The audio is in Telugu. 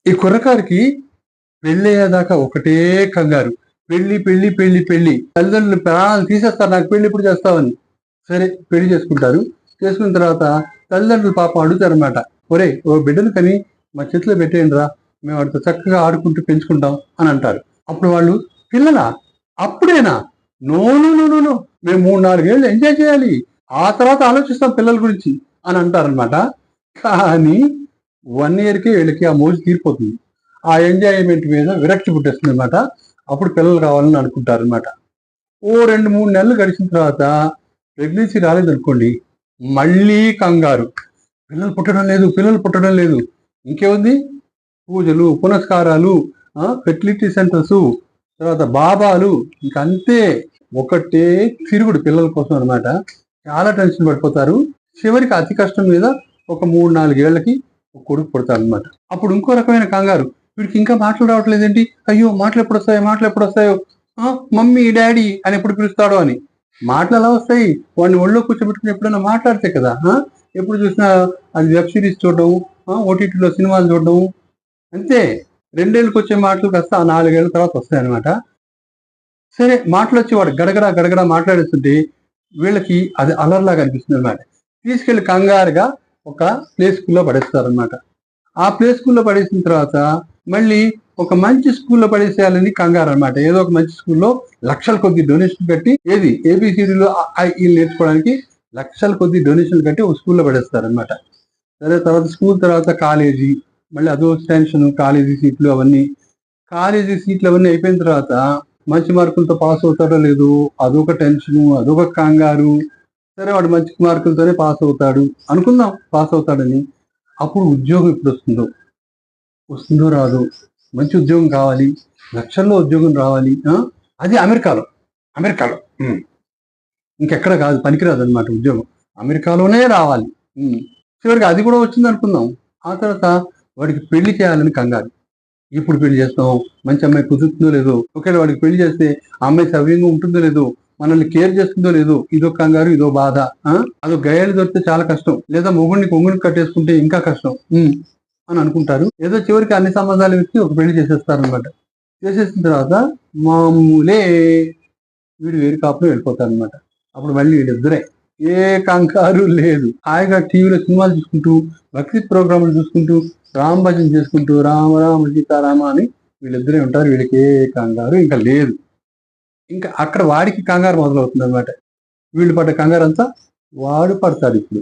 ఈ కుర్రకారికి పెళ్ళయ్యేదాకా ఒకటే కంగారు. పెళ్లి పెళ్లి పెళ్లి పెళ్లి. తల్లిదండ్రులు ప్రాణాలు తీసేస్తారు, నాకు పెళ్లి ఎప్పుడు చేస్తావని. సరే పెళ్లి చేసుకుంటారు. చేసుకున్న తర్వాత తల్లిదండ్రులు పాపం అడుగుతారనమాట. ఒరే ఓ బిడ్డను కని మా చేతిలో పెట్టేయండి రా, మేము వాడితో చక్కగా ఆడుకుంటూ పెంచుకుంటాం అని అంటారు. అప్పుడు వాళ్ళు, పిల్లలా అప్పుడేనా? No no no no no, మేము 3-4 ఏళ్ళు ఎంజాయ్ చేయాలి, ఆ తర్వాత ఆలోచిస్తాం పిల్లల గురించి అని అంటారనమాట. కానీ 1 ఇయర్కే వీళ్ళకి ఆ మోజు తీరిపోతుంది. ఆ ఎంజాయ్మెంట్ మీద విరక్తి పుట్టేస్తుంది అనమాట. అప్పుడు పిల్లలు కావాలని అనుకుంటారు అనమాట. ఓ 2-3 నెలలు గడిచిన తర్వాత ప్రెగ్నెన్సీ రాలేదనుకోండి, మళ్ళీ కంగారు. పిల్లలు పుట్టడం లేదు, పిల్లలు పుట్టడం లేదు. ఇంకేముంది, పూజలు పునస్కారాలు, ఫెర్టిలిటీ సెంటర్స్, తర్వాత బాబాలు, ఇంకంతే. ఒకటే తిరుగుడు పిల్లల కోసం అనమాట. చాలా టెన్షన్ పడిపోతారు. చివరికి అతి కష్టం మీద ఒక 3-4 ఏళ్లకి ఒక కొడుకు పుడతారు అనమాట. అప్పుడు ఇంకో రకమైన కంగారు, వీడికి ఇంకా మాటలు రావట్లేదేంటి, అయ్యో మాటలు ఎప్పుడు వస్తాయో, మాటలు ఎప్పుడు వస్తాయో, మమ్మీ డాడీ అని ఎప్పుడు పిలుస్తాడో అని. మాటలు ఎలా వస్తాయి, వాడిని ఒళ్ళో కూర్చోబెట్టుకుని ఎప్పుడైనా మాట్లాడితే కదా. ఎప్పుడు చూసినా అది వెబ్ సిరీస్ చూడడం, ఓటీటీలో సినిమాలు చూడడం, అంతే. 2 ఏళ్ళకి వచ్చే మాటలు కాస్త ఆ 4 ఏళ్ల తర్వాత వస్తాయన్నమాట. సరే మాటలు వచ్చి వాడు గడగడ గడగడ మాట్లాడేస్తుంటే వీళ్ళకి అది అలర్లాగా అనిపిస్తుంది అనమాట. తీసుకెళ్లి కంగారుగా ఒక ప్లే స్కూల్లో పడేస్తారనమాట. ఆ ప్లే స్కూల్లో పడేసిన తర్వాత మళ్ళీ ఒక మంచి స్కూల్లో పడేసేయాలని కంగారు అనమాట. ఏదో ఒక మంచి స్కూల్లో లక్షల కొద్ది డొనేషన్ కట్టి, ఏది ఏబిసిడీలు నేర్చుకోవడానికి లక్షల కొద్ది డొనేషన్ కట్టి ఒక స్కూల్లో పడేస్తారనమాట. సరే తర్వాత స్కూల్ తర్వాత కాలేజీ, మళ్ళీ అదో టెన్షన్, కాలేజీ సీట్లు అవన్నీ. కాలేజీ సీట్లు అవన్నీ అయిపోయిన తర్వాత మంచి మార్కులతో పాస్ అవుతాడో లేదు, అదొక టెన్షను, అదొక కంగారు. సరే వాడు మంచి మార్కులతోనే పాస్ అవుతాడు అనుకుందాం, పాస్ అవుతాడని. అప్పుడు ఉద్యోగం ఎప్పుడు వస్తుందో రాదు. మంచి ఉద్యోగం కావాలి, లక్షల్లో ఉద్యోగం రావాలి. అది అమెరికాలో. అమెరికాలో ఇంకెక్కడ కాదు, పనికిరాదు అనమాట ఉద్యోగం, అమెరికాలోనే రావాలి. చివరికి అది కూడా వచ్చింది అనుకుందాం. ఆ తర్వాత వాడికి పెళ్లి చేయాలని కంగారు. ఇప్పుడు పెళ్లి చేస్తాం, మంచి అమ్మాయి కుదురుతుందో లేదో, ఒకవేళ వాడికి పెళ్లి చేస్తే ఆ అమ్మాయి సవ్యంగా ఉంటుందో లేదో, మనల్ని కేర్ చేస్తుందో లేదో, ఇదో కంగారు, ఇదో బాధ. అదో గయ్యాలు దొరికితే చాలా కష్టం, లేదా మొగుడిని కొంగుని కట్టేసుకుంటే ఇంకా కష్టం అని అనుకుంటారు. ఏదో చివరికి అన్ని సంబంధాలు వెతికి ఒక పెళ్లి చేసేస్తారనమాట. చేసేసిన తర్వాత మామూలే, వీడు వేరు కాపురం వెళ్ళిపోతారనమాట. అప్పుడు మళ్ళీ వీడిద్దరే, ఏ కంగారు లేదు, హాయిగా టీవీలో సినిమాలు చూసుకుంటూ, భక్తి ప్రోగ్రాములు చూసుకుంటూ, రామ భజన చేసుకుంటూ, రామ రామ సీతారామ అని వీళ్ళిద్దరే ఉంటారు. వీళ్ళకి ఏ కంగారు ఇంకా లేదు. ఇంకా అక్కడ వాడికి కంగారు మొదలవుతుంది అనమాట. వీళ్ళు పడ్డ కంగారు అంతా వాడు పడతాడు ఇప్పుడు.